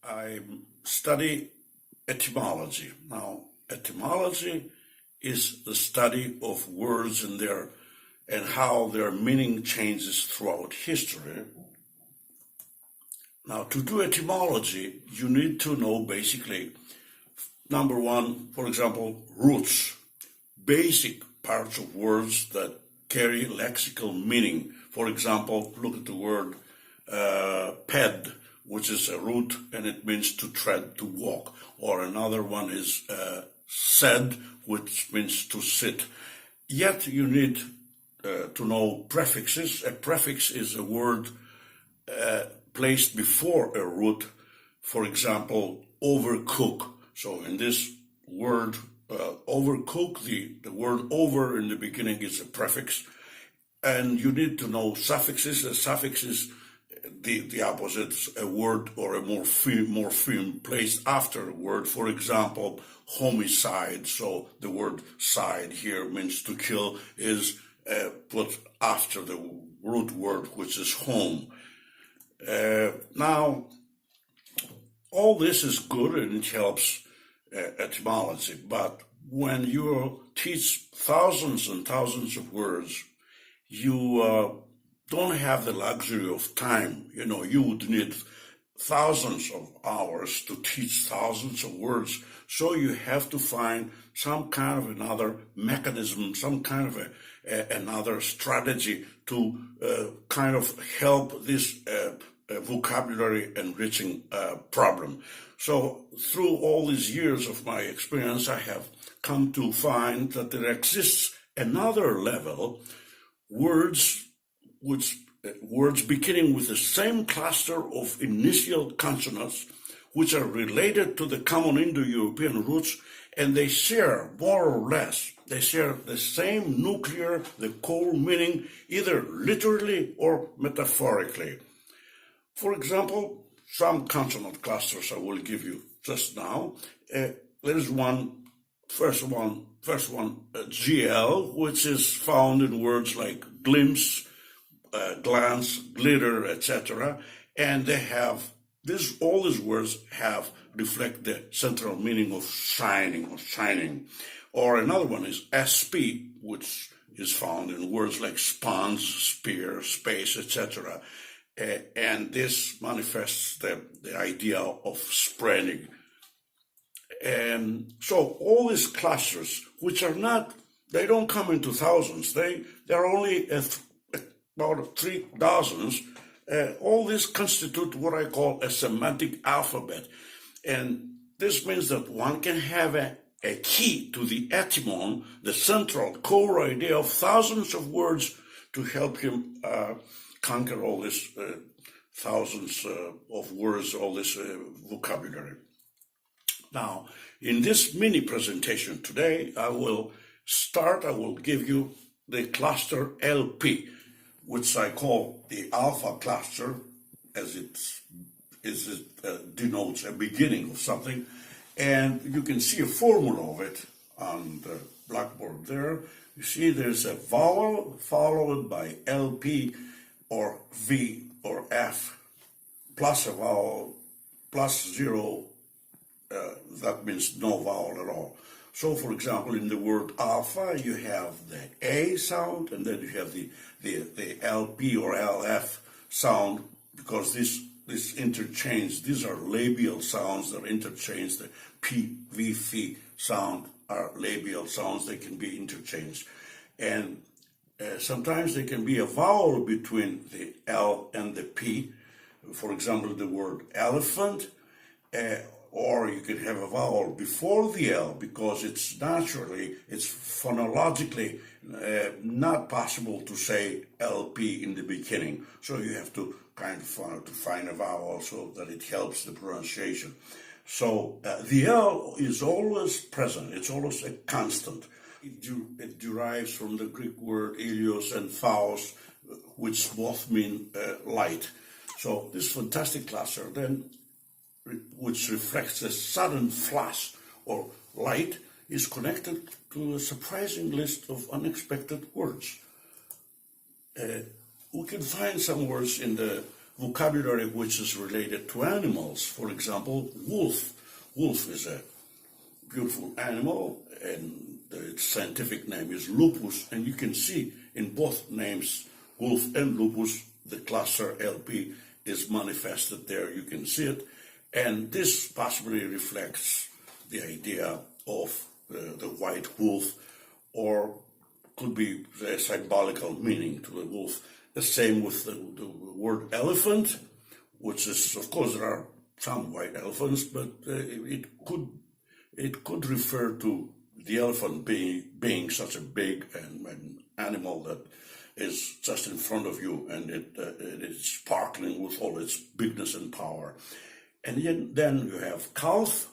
I study etymology. Now, etymology is the study of words and how their meaning changes throughout history. Now, to do etymology, you need to know basically, number one, for example, roots, basic parts of words that carry lexical meaning. For example, look at the word ped, which is a root and it means to tread, to walk. Or another one is sed, which means to sit. Yet you need to know prefixes. A prefix is a word placed before a root. For example, overcook. So in this word, overcook, the word over in the beginning is a prefix. And you need to know suffixes. A suffix is the opposite, a word or a morpheme placed after a word. For example, homicide. So the word side here means to kill is put after the root word, which is home. Now, all this is good and it helps etymology, but when you teach thousands and thousands of words, you don't have the luxury of time. You know, you would need thousands of hours to teach thousands of words. So you have to find some kind of another mechanism, some kind of another strategy to kind of help this vocabulary enriching problem. So through all these years of my experience, I have come to find that there exists another level, words beginning with the same cluster of initial consonants, which are related to the common Indo-European roots, and they share more or less, they share the same nuclear, the core meaning, either literally or metaphorically. For example, some consonant clusters I will give you just now. There is first one, GL, which is found in words like glimpse, glance, glitter, etc. And they have all these words reflect the central meaning of shining. Or another one is SP, which is found in words like sponge, spear, space, etc. And this manifests the idea of spreading. And so all these clusters, which are they don't come into thousands, they're only about 3,000. All these constitute what I call a semantic alphabet. And this means that one can have a key to the etymon, the central core idea of thousands of words to help him conquer all these thousands of words, all this vocabulary. Now, in this mini presentation today, I will give you the cluster LP, which I call the alpha cluster, as it denotes a beginning of something. And you can see a formula of it on the blackboard there. You see there's a vowel followed by LP or V or F plus a vowel plus 0. That means no vowel at all. So, for example, in the word alpha, you have the A sound, and then you have the LP or LF sound, because this interchange, these are labial sounds that are interchanged. The P, V, F sound are labial sounds. They can be interchanged. And sometimes there can be a vowel between the L and the P. For example, the word elephant, or you can have a vowel before the L, because it's phonologically not possible to say LP in the beginning. So you have to kind of find a vowel so that it helps the pronunciation. So the L is always present. It's always a constant. It derives from the Greek word ilios and phos, which both mean light. So this fantastic cluster then, which reflects a sudden flash or light, is connected to a surprising list of unexpected words. We can find some words in the vocabulary which is related to animals. For example, wolf. Wolf is a beautiful animal, and its scientific name is lupus, and you can see in both names, wolf and lupus, the cluster LP is manifested there. You can see it, and this possibly reflects the idea of the white wolf, or could be a symbolical meaning to the wolf. The same with the word elephant, which is, of course, there are some white elephants, but it could refer to the elephant being such a big and animal that is just in front of you, and it is sparkling with all its bigness and power. And then you have calf,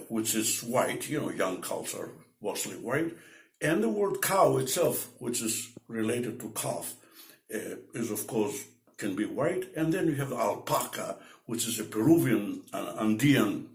which is white. Young calves are mostly white. And the word cow itself, which is related to calf, is, of course, can be white. And then you have alpaca, which is a Peruvian Andean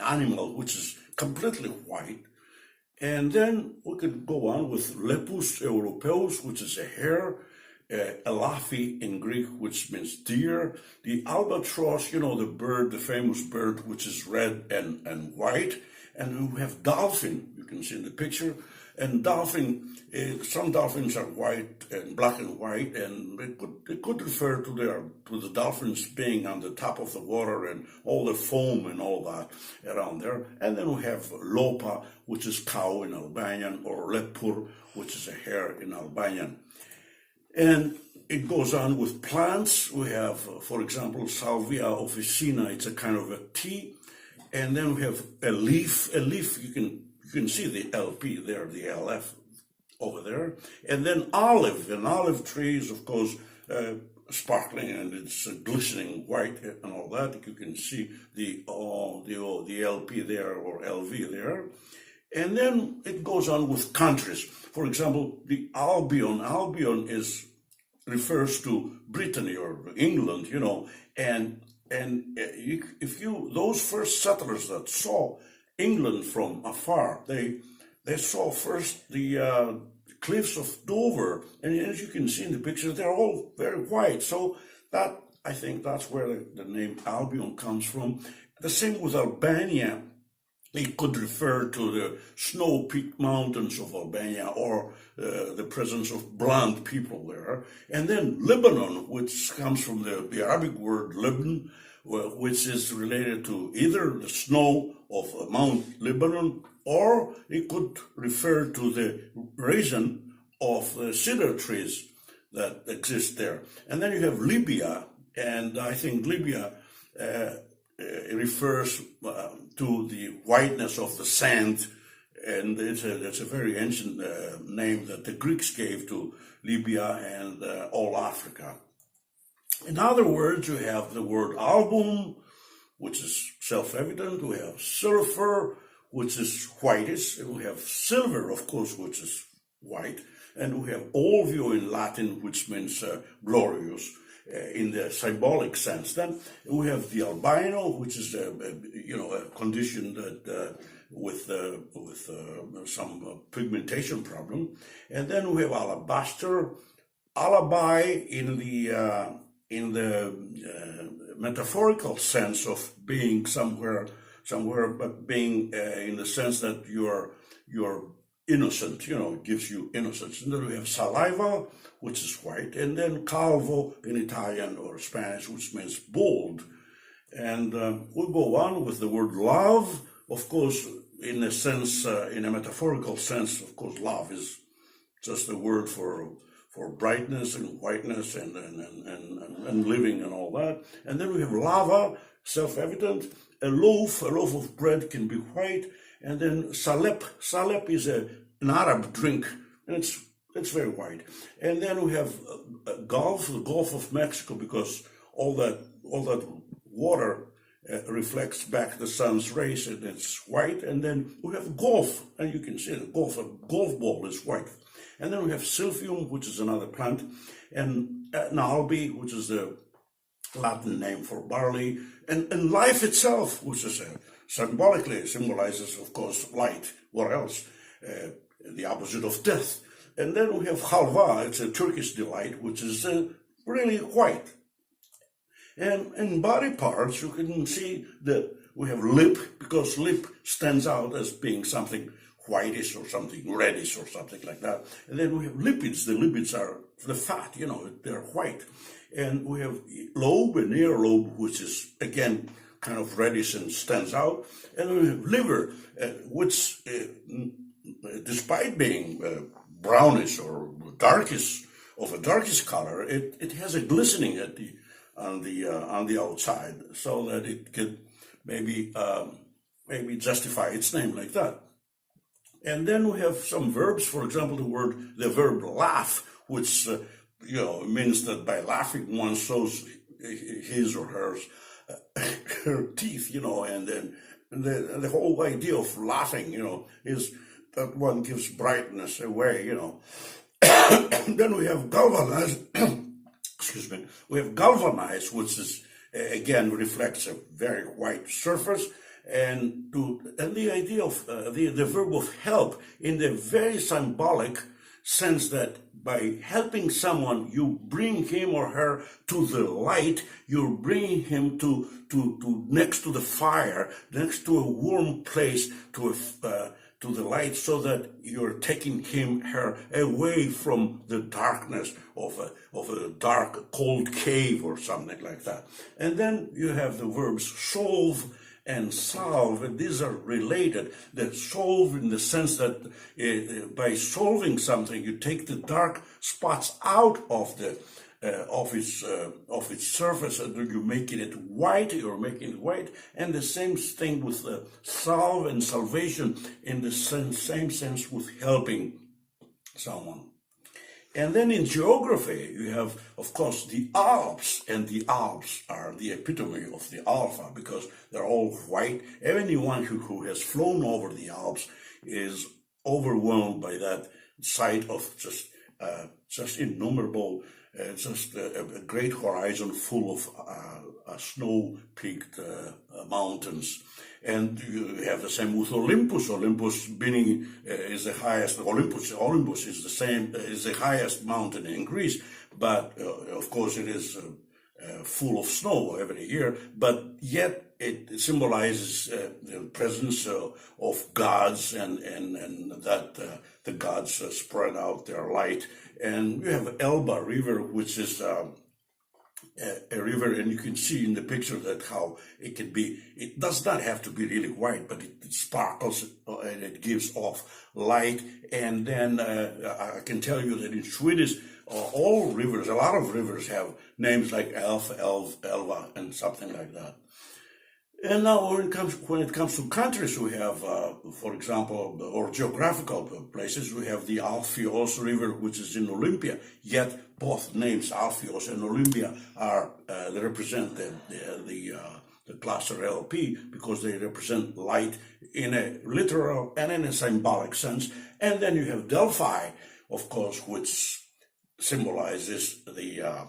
animal, which is completely white. And then we could go on with lepus europaeus, which is a hare, elaphi in Greek, which means deer, the albatross, the bird, the famous bird, which is red and white, and we have dolphin, you can see in the picture, and dolphin, some dolphins are white and black and white, and it could refer to the dolphins being on the top of the water and all the foam and all that around there. And then we have lopa, which is cow in Albanian, or lepur, which is a hare in Albanian. And it goes on with plants. We have, for example, Salvia officina. It's a kind of a tea. And then we have a leaf. A leaf, you can see the LP there, the LF over there. And then olive. An olive tree is, of course, sparkling, and it's glistening white and all that. You can see the LP there, or LV there. And then it goes on with countries. For example, the Albion. Albion refers to Brittany or England, and if those first settlers that saw England from afar, they saw first the cliffs of Dover, and as you can see in the picture, they're all very white. So I think that's where the name Albion comes from. The same with Albania. It could refer to the snow-peaked mountains of Albania, or the presence of blonde people there. And then Lebanon, which comes from the Arabic word Lebanon, which is related to either the snow of Mount Lebanon, or it could refer to the resin of cedar trees that exist there. And then you have Libya, and I think Libya refers to the whiteness of the sand, and it's a very ancient name that the Greeks gave to Libya and all Africa. In other words, you have the word album, which is self-evident. We have sulfur, which is whitish. And we have silver, of course, which is white. And we have olvio in Latin, which means glorious, in the symbolic sense. Then we have the albino, which is a condition that with some pigmentation problem. And then we have alabaster, alabai in the metaphorical sense of being somewhere, but being in the sense that you're innocent, it gives you innocence. And then we have saliva, which is white, and then calvo in Italian or Spanish, which means bold. And we'll go on with the word love. Of course, in a sense, in a metaphorical sense, of course, love is just a word for brightness and whiteness and living and all that. And then we have lava, self-evident. A loaf of bread can be white. And then salep is an Arab drink, and it's very white. And then we have the Gulf of Mexico, because all that water reflects back the sun's rays, and it's white. And then we have golf, and you can see the golf ball is white. And then we have silphium, which is another plant, and nalbi, which is the Latin name for barley, and life itself, which is symbolically symbolizes, of course, light. What else? The opposite of death. And then we have halva. It's a Turkish delight, which is really white. And in body parts, you can see that we have lip, because lip stands out as being something whitish or something reddish or something like that. And then we have lipids. The lipids are the fat, they're white. And we have lobe and earlobe, which is, again, kind of reddish and stands out. And then we have liver, which, despite being brownish or darkish, of a darkish color, it has a glistening on the outside, so that it could maybe justify its name like that. And then we have some verbs. For example, the verb laugh, which means that by laughing one shows his or her teeth, and then the whole idea of laughing, is that one gives brightness away, Then we have galvanized. Excuse me. We have galvanized, which is again reflects a very white surface, and the idea of the verb of help in the very symbolic sense that by helping someone, you bring him or her to the light. You're bringing him to next to the fire, next to a warm place, to the light, so that you're taking him, her away from the darkness of a dark, cold cave or something like that. And then you have the verbs solve and solve, and these are related. That solve in the sense that by solving something, you take the dark spots out of its surface, and you're making it white. You're making it white, and the same thing with salve and salvation in the same sense with helping someone. And then in geography, you have, of course, the Alps, and the Alps are the epitome of the Alpha, because they're all white. Anyone who has flown over the Alps is overwhelmed by that sight of just innumerable, just a great horizon full of snow-peaked mountains. And you have the same with Olympus. Olympus being is the highest. Olympus is the highest mountain in Greece, but of course it is full of snow every year. But yet it symbolizes the presence of gods, and that the gods spread out their light. And you have Elba River, which is a river, and you can see in the picture that how it can be. It does not have to be really white, but it sparkles and it gives off light. And then I can tell you that in Swedish, all rivers, a lot of rivers have names like Elf, Elva, and something like that. And now when it comes to countries, we have, for example, or geographical places, we have the Alpheus River, which is in Olympia. Yet both names, Alpheus and Olympia, they represent the cluster LP, because they represent light in a literal and in a symbolic sense. And then you have Delphi, of course, which symbolizes the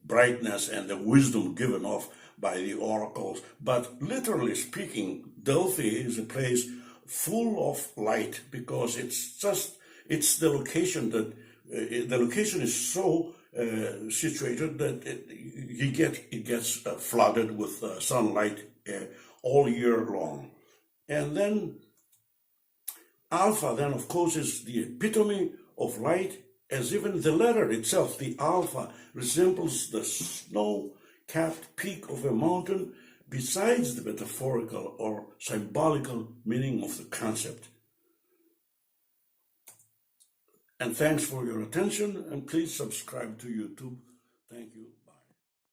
brightness and the wisdom given off by the oracles. But literally speaking, Delphi is a place full of light, because it's the location that the location is so situated that it gets flooded with sunlight all year long. And then Alpha, then of course, is the epitome of light, as even the letter itself, the Alpha, resembles the snow-capped peak of a mountain, besides the metaphorical or symbolical meaning of the concept. And thanks for your attention, and please subscribe to YouTube.